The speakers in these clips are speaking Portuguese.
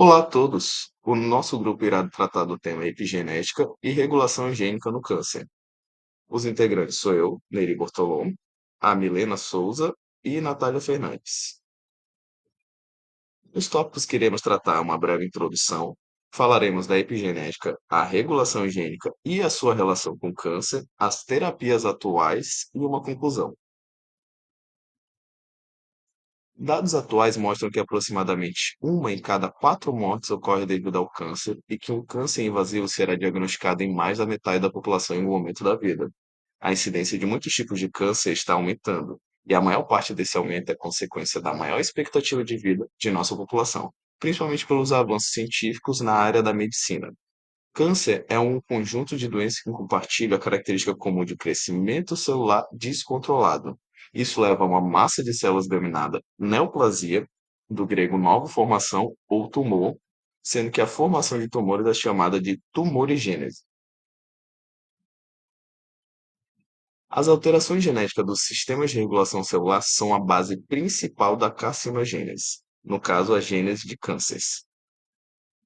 Olá a todos! O nosso grupo irá tratar do tema epigenética e regulação gênica no câncer. Os integrantes sou eu, Nery Bortolom, a Milena Souza e Natália Fernandes. Os tópicos que iremos tratar uma breve introdução, falaremos da epigenética, a regulação gênica e a sua relação com o câncer, as terapias atuais e uma conclusão. Dados atuais mostram que aproximadamente uma em cada quatro mortes ocorre devido ao câncer e que um câncer invasivo será diagnosticado em mais da metade da população em um momento da vida. A incidência de muitos tipos de câncer está aumentando, e a maior parte desse aumento é consequência da maior expectativa de vida de nossa população, principalmente pelos avanços científicos na área da medicina. Câncer é um conjunto de doenças que compartilha a característica comum de crescimento celular descontrolado. Isso leva a uma massa de células denominada neoplasia, do grego nova formação ou tumor, sendo que a formação de tumores é chamada de tumorigênese. As alterações genéticas dos sistemas de regulação celular são a base principal da carcinogênese, no caso, a gênese de cânceres.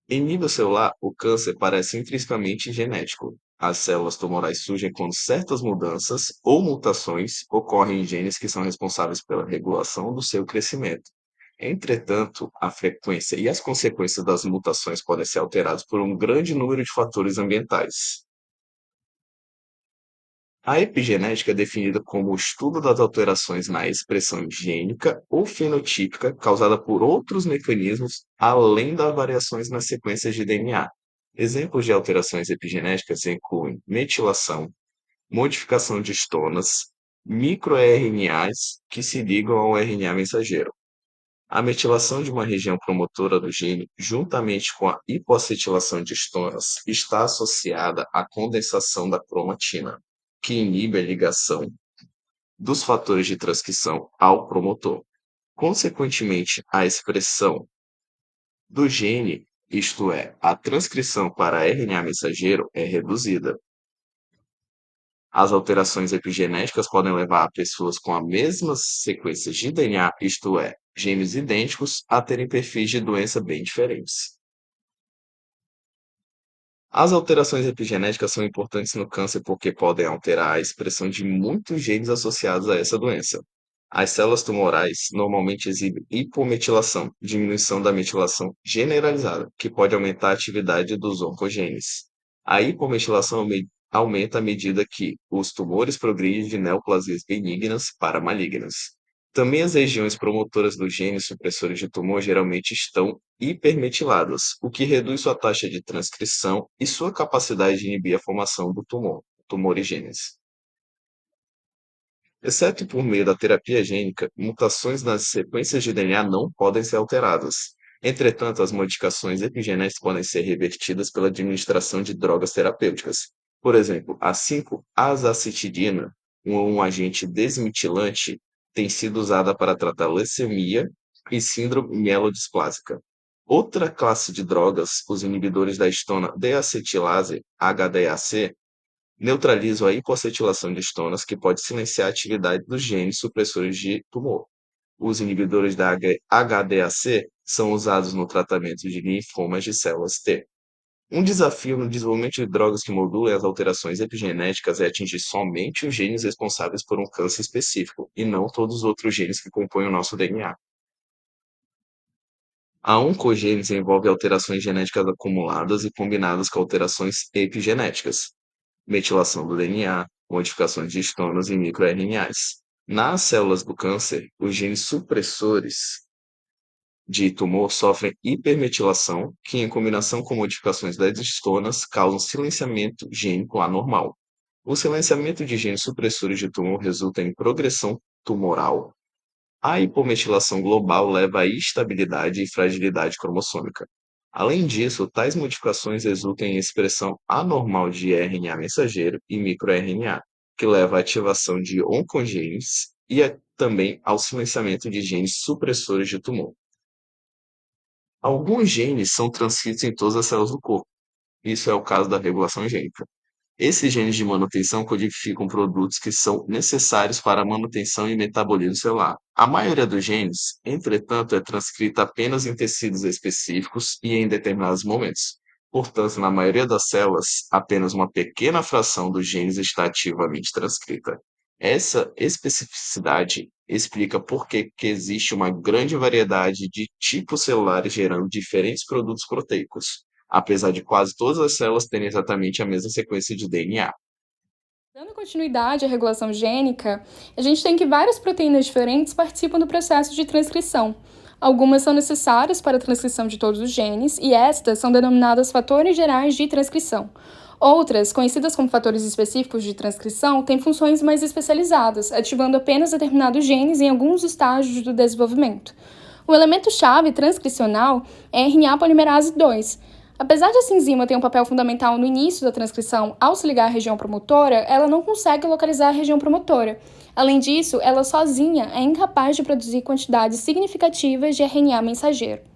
Em nível celular, o câncer parece intrinsecamente genético. As células tumorais surgem quando certas mudanças ou mutações ocorrem em genes que são responsáveis pela regulação do seu crescimento. Entretanto, a frequência e as consequências das mutações podem ser alteradas por um grande número de fatores ambientais. A epigenética é definida como o estudo das alterações na expressão gênica ou fenotípica causada por outros mecanismos além das variações nas sequências de DNA. Exemplos de alterações epigenéticas incluem metilação, modificação de histonas, microRNAs que se ligam ao RNA mensageiro. A metilação de uma região promotora do gene, juntamente com a hipoacetilação de histonas, está associada à condensação da cromatina, que inibe a ligação dos fatores de transcrição ao promotor. Consequentemente, a expressão do gene, isto é, a transcrição para RNA mensageiro, é reduzida. As alterações epigenéticas podem levar pessoas com as mesmas sequências de DNA, isto é, genes idênticos, a terem perfis de doença bem diferentes. As alterações epigenéticas são importantes no câncer porque podem alterar a expressão de muitos genes associados a essa doença. As células tumorais normalmente exibem hipometilação, diminuição da metilação generalizada, que pode aumentar a atividade dos oncogenes. A hipometilação aumenta à medida que os tumores progridem de neoplasias benignas para malignas. Também as regiões promotoras dos genes supressores de tumor geralmente estão hipermetiladas, o que reduz sua taxa de transcrição e sua capacidade de inibir a formação do tumor, tumorigênese. Exceto por meio da terapia gênica, mutações nas sequências de DNA não podem ser alteradas. Entretanto, as modificações epigenéticas podem ser revertidas pela administração de drogas terapêuticas. Por exemplo, a 5-azacitidina, um agente desmetilante, tem sido usada para tratar leucemia e síndrome mielodisplásica. Outra classe de drogas, os inibidores da histona deacetilase, HDAC, neutralizam a hipoacetilação de estonas, que pode silenciar a atividade dos genes supressores de tumor. Os inibidores da HDAC são usados no tratamento de linfomas de células T. Um desafio no desenvolvimento de drogas que modulem as alterações epigenéticas é atingir somente os genes responsáveis por um câncer específico, e não todos os outros genes que compõem o nosso DNA. A oncogênese envolve alterações genéticas acumuladas e combinadas com alterações epigenéticas, metilação do DNA, modificações de histonas e microRNAs. Nas células do câncer, os genes supressores de tumor sofrem hipermetilação, que, em combinação com modificações das histonas, causam silenciamento gênico anormal. O silenciamento de genes supressores de tumor resulta em progressão tumoral. A hipometilação global leva à instabilidade e fragilidade cromossômica. Além disso, tais modificações resultam em expressão anormal de RNA mensageiro e microRNA, que leva à ativação de oncogenes e também ao silenciamento de genes supressores de tumor. Alguns genes são transcritos em todas as células do corpo. Isso é o caso da regulação gênica. Esses genes de manutenção codificam produtos que são necessários para a manutenção e metabolismo celular. A maioria dos genes, entretanto, é transcrita apenas em tecidos específicos e em determinados momentos. Portanto, na maioria das células, apenas uma pequena fração dos genes está ativamente transcrita. Essa especificidade explica por que existe uma grande variedade de tipos celulares gerando diferentes produtos proteicos, apesar de quase todas as células terem exatamente a mesma sequência de DNA. Dando continuidade à regulação gênica, a gente tem que várias proteínas diferentes participam do processo de transcrição. Algumas são necessárias para a transcrição de todos os genes, e estas são denominadas fatores gerais de transcrição. Outras, conhecidas como fatores específicos de transcrição, têm funções mais especializadas, ativando apenas determinados genes em alguns estágios do desenvolvimento. O elemento-chave transcricional é a RNA polimerase 2. Apesar de essa enzima ter um papel fundamental no início da transcrição ao se ligar à região promotora, ela não consegue localizar a região promotora. Além disso, ela sozinha é incapaz de produzir quantidades significativas de RNA mensageiro.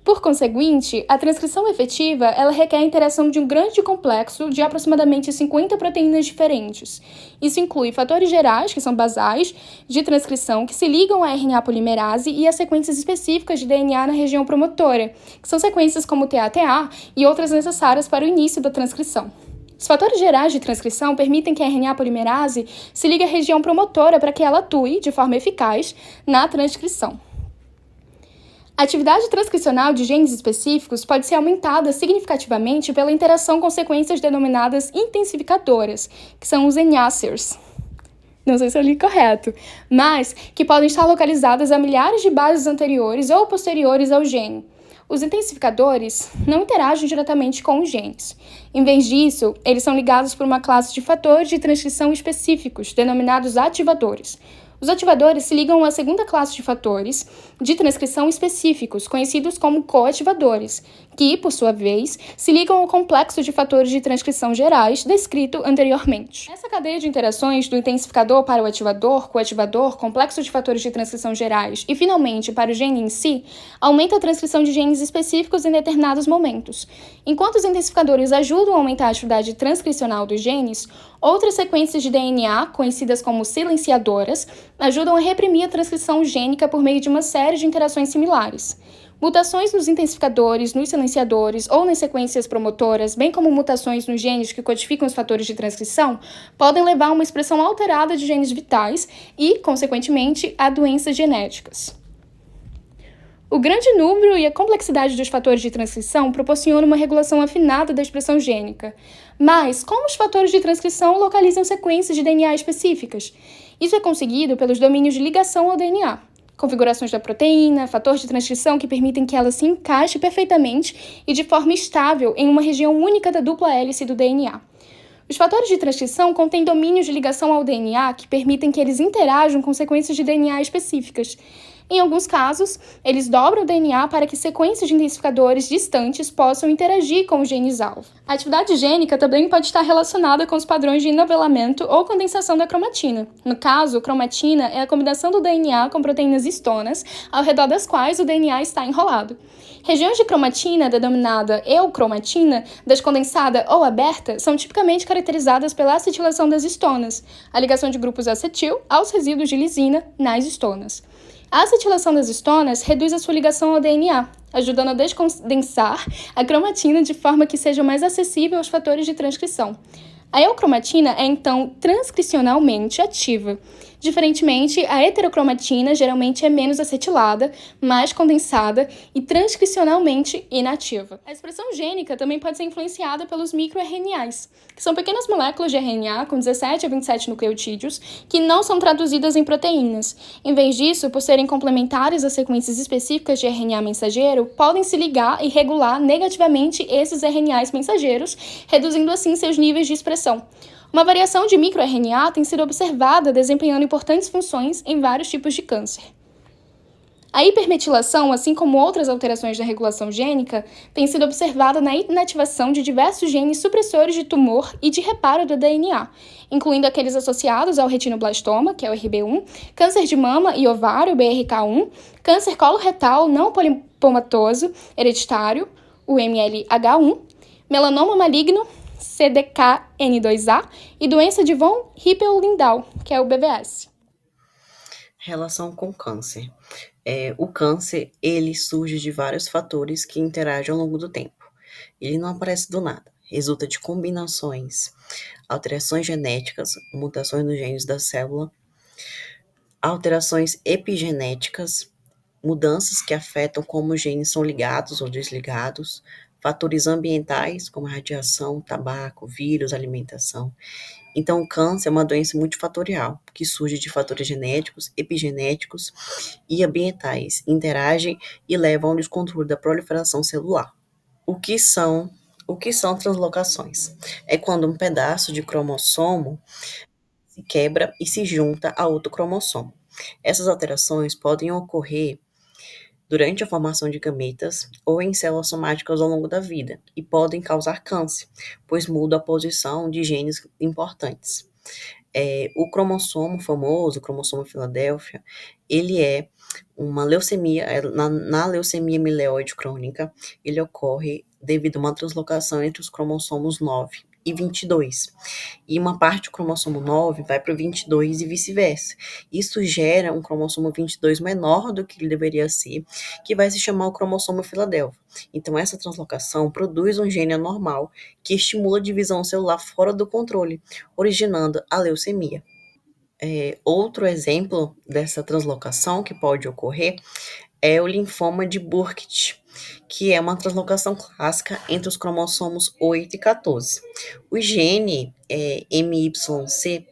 Por conseguinte, a transcrição efetiva ela requer a interação de um grande complexo de aproximadamente 50 proteínas diferentes. Isso inclui fatores gerais, que são basais, de transcrição, que se ligam à RNA polimerase e às sequências específicas de DNA na região promotora, que são sequências como TATA e outras necessárias para o início da transcrição. Os fatores gerais de transcrição permitem que a RNA polimerase se ligue à região promotora para que ela atue, de forma eficaz, na transcrição. A atividade transcricional de genes específicos pode ser aumentada significativamente pela interação com sequências denominadas intensificadoras, que são os enhancers. Não sei se eu li correto, mas que podem estar localizadas a milhares de bases anteriores ou posteriores ao gene. Os intensificadores não interagem diretamente com os genes. Em vez disso, eles são ligados por uma classe de fatores de transcrição específicos, denominados ativadores. Os ativadores se ligam a uma segunda classe de fatores de transcrição específicos, conhecidos como coativadores, que, por sua vez, se ligam ao complexo de fatores de transcrição gerais descrito anteriormente. Essa cadeia de interações do intensificador para o ativador, coativador, complexo de fatores de transcrição gerais e, finalmente, para o gene em si, aumenta a transcrição de genes específicos em determinados momentos. Enquanto os intensificadores ajudam a aumentar a atividade transcricional dos genes, outras sequências de DNA, conhecidas como silenciadoras, ajudam a reprimir a transcrição gênica por meio de uma série de interações similares. Mutações nos intensificadores, nos silenciadores ou nas sequências promotoras, bem como mutações nos genes que codificam os fatores de transcrição, podem levar a uma expressão alterada de genes vitais e, consequentemente, a doenças genéticas. O grande número e a complexidade dos fatores de transcrição proporcionam uma regulação afinada da expressão gênica. Mas como os fatores de transcrição localizam sequências de DNA específicas? Isso é conseguido pelos domínios de ligação ao DNA. Configurações da proteína, fatores de transcrição que permitem que ela se encaixe perfeitamente e de forma estável em uma região única da dupla hélice do DNA. Os fatores de transcrição contêm domínios de ligação ao DNA que permitem que eles interajam com sequências de DNA específicas. Em alguns casos, eles dobram o DNA para que sequências de intensificadores distantes possam interagir com os genes-alvo. A atividade gênica também pode estar relacionada com os padrões de enovelamento ou condensação da cromatina. No caso, cromatina é a combinação do DNA com proteínas histonas, ao redor das quais o DNA está enrolado. Regiões de cromatina, denominada eucromatina, descondensada ou aberta, são tipicamente caracterizadas pela acetilação das histonas, a ligação de grupos acetil aos resíduos de lisina nas histonas. A acetilação das histonas reduz a sua ligação ao DNA, ajudando a descondensar a cromatina de forma que seja mais acessível aos fatores de transcrição. A eucromatina é, então, transcricionalmente ativa. Diferentemente, a heterocromatina geralmente é menos acetilada, mais condensada e transcricionalmente inativa. A expressão gênica também pode ser influenciada pelos microRNAs, que são pequenas moléculas de RNA com 17 a 27 nucleotídeos que não são traduzidas em proteínas. Em vez disso, por serem complementares a sequências específicas de RNA mensageiro, podem se ligar e regular negativamente esses RNAs mensageiros, reduzindo assim seus níveis de expressão. Uma variação de microRNA tem sido observada desempenhando importantes funções em vários tipos de câncer. A hipermetilação, assim como outras alterações na regulação gênica, tem sido observada na inativação de diversos genes supressores de tumor e de reparo do DNA, incluindo aqueles associados ao retinoblastoma, que é o RB1, câncer de mama e ovário, BRCA1, câncer coloretal não polimatoso hereditário, o MLH1, melanoma maligno, CDKN2A, e doença de von Hippel-Lindau, que é o BVS. Relação com câncer. O câncer, ele surge de vários fatores que interagem ao longo do tempo. Ele não aparece do nada. Resulta de combinações, alterações genéticas, mutações nos genes da célula, alterações epigenéticas, mudanças que afetam como os genes são ligados ou desligados, fatores ambientais, como radiação, tabaco, vírus, alimentação. Então, o câncer é uma doença multifatorial, que surge de fatores genéticos, epigenéticos e ambientais, interagem e levam ao descontrole da proliferação celular. O que são, o que são translocações? É quando um pedaço de cromossomo se quebra e se junta a outro cromossomo. Essas alterações podem ocorrer durante a formação de gametas ou em células somáticas ao longo da vida e podem causar câncer, pois mudam a posição de genes importantes. O cromossomo famoso, o cromossomo Filadélfia, ele é uma leucemia, na leucemia mieloide crônica, ele ocorre devido a uma translocação entre os cromossomos 9 e 22. E uma parte do cromossomo 9 vai para o 22 e vice-versa. Isso gera um cromossomo 22 menor do que ele deveria ser, que vai se chamar o cromossomo Filadélfia. Então, essa translocação produz um gene anormal que estimula a divisão celular fora do controle, originando a leucemia. Outro exemplo dessa translocação que pode ocorrer é o linfoma de Burkitt, que é uma translocação clássica entre os cromossomos 8 e 14. O gene MYC,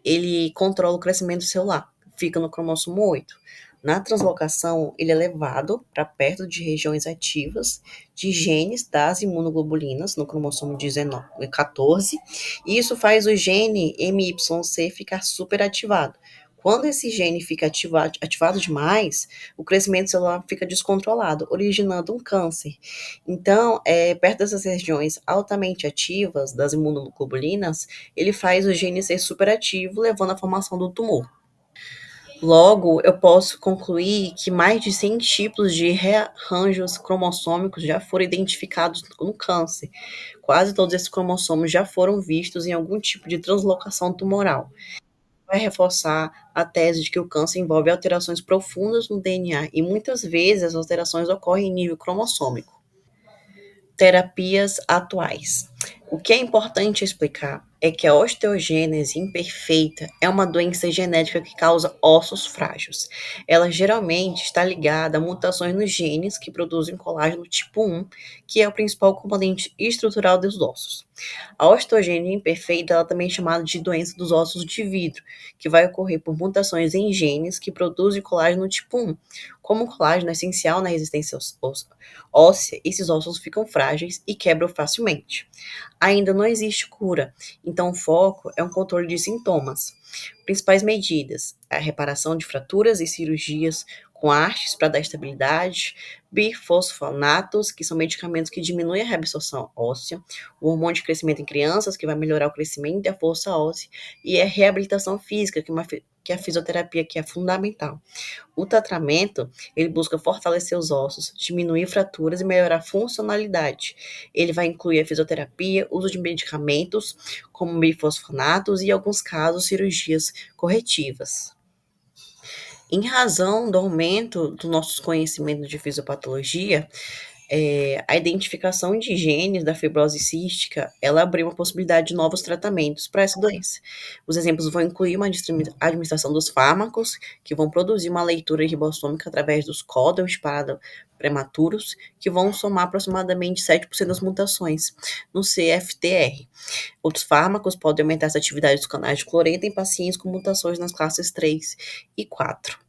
ele controla o crescimento celular, fica no cromossomo 8. Na translocação, ele é levado para perto de regiões ativas de genes das imunoglobulinas, no cromossomo 19, 14, e isso faz o gene MYC ficar superativado. Quando esse gene fica ativado demais, o crescimento celular fica descontrolado, originando um câncer. Então, perto dessas regiões altamente ativas das imunoglobulinas, ele faz o gene ser superativo, levando à formação do tumor. Logo, eu posso concluir que mais de 100 tipos de rearranjos cromossômicos já foram identificados no câncer. Quase todos esses cromossomos já foram vistos em algum tipo de translocação tumoral. Vai reforçar a tese de que o câncer envolve alterações profundas no DNA e muitas vezes as alterações ocorrem em nível cromossômico. Terapias atuais. O que é importante explicar é que a osteogênese imperfeita é uma doença genética que causa ossos frágeis. Ela geralmente está ligada a mutações nos genes que produzem colágeno tipo 1, que é o principal componente estrutural dos ossos. A osteogênese imperfeita ela também é chamada de doença dos ossos de vidro, que vai ocorrer por mutações em genes que produzem colágeno tipo 1. Como o colágeno é essencial na resistência óssea, esses ossos ficam frágeis e quebram facilmente. Ainda não existe cura, então o foco é um controle de sintomas. Principais medidas: a reparação de fraturas e cirurgias com hastes para dar estabilidade, bifosfonatos, que são medicamentos que diminuem a reabsorção óssea, o hormônio de crescimento em crianças, que vai melhorar o crescimento e a força óssea, e a reabilitação física, que é a fisioterapia, que é fundamental. O tratamento, ele busca fortalecer os ossos, diminuir fraturas e melhorar a funcionalidade. Ele vai incluir a fisioterapia, uso de medicamentos, como bifosfonatos e, em alguns casos, cirurgias corretivas. Em razão do aumento do nosso conhecimento de fisiopatologia, a identificação de genes da fibrose cística, ela abriu uma possibilidade de novos tratamentos para essa doença. Os exemplos vão incluir uma administração dos fármacos, que vão produzir uma leitura ribossômica através dos códons para prematuros, que vão somar aproximadamente 7% das mutações no CFTR. Outros fármacos podem aumentar essa atividade dos canais de cloreto em pacientes com mutações nas classes 3 e 4.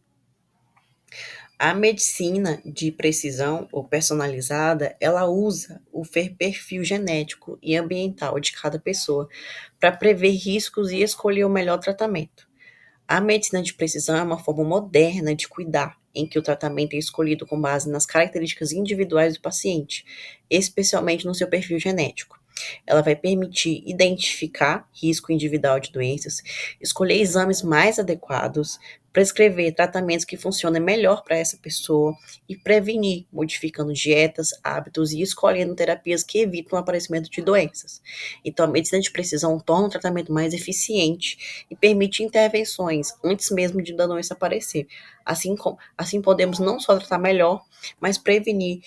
A medicina de precisão ou personalizada, ela usa o perfil genético e ambiental de cada pessoa para prever riscos e escolher o melhor tratamento. A medicina de precisão é uma forma moderna de cuidar, em que o tratamento é escolhido com base nas características individuais do paciente, especialmente no seu perfil genético. Ela vai permitir identificar risco individual de doenças, escolher exames mais adequados, prescrever tratamentos que funcionem melhor para essa pessoa e prevenir, modificando dietas, hábitos e escolhendo terapias que evitam o aparecimento de doenças. Então, a medicina de precisão torna o tratamento mais eficiente e permite intervenções antes mesmo de da doença aparecer. Assim podemos não só tratar melhor, mas prevenir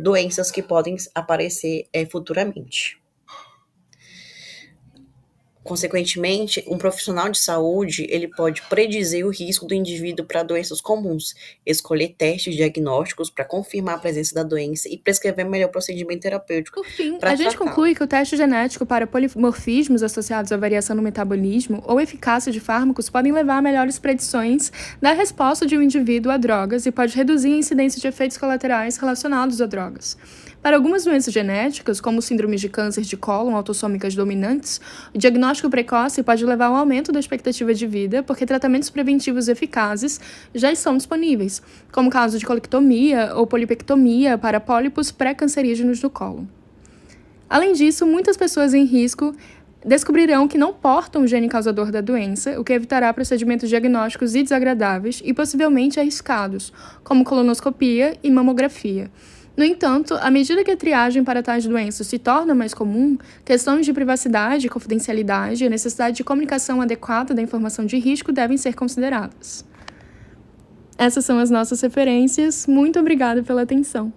doenças que podem aparecer futuramente. Consequentemente, um profissional de saúde, ele pode predizer o risco do indivíduo para doenças comuns, escolher testes diagnósticos para confirmar a presença da doença e prescrever melhor procedimento terapêutico. Por fim, para a gente tratá-la. conclui que o teste genético para polimorfismos associados à variação no metabolismo ou eficácia de fármacos podem levar a melhores predições da resposta de um indivíduo a drogas e pode reduzir a incidência de efeitos colaterais relacionados a drogas. Para algumas doenças genéticas, como síndromes de câncer de cólon autossômicas dominantes, o diagnóstico precoce pode levar ao aumento da expectativa de vida, porque tratamentos preventivos eficazes já estão disponíveis, como o caso de colectomia ou polipectomia para pólipos pré-cancerígenos do cólon. Além disso, muitas pessoas em risco descobrirão que não portam o gene causador da doença, o que evitará procedimentos diagnósticos desagradáveis e possivelmente arriscados, como colonoscopia e mamografia. No entanto, à medida que a triagem para tais doenças se torna mais comum, questões de privacidade, confidencialidade e a necessidade de comunicação adequada da informação de risco devem ser consideradas. Essas são as nossas referências. Muito obrigada pela atenção.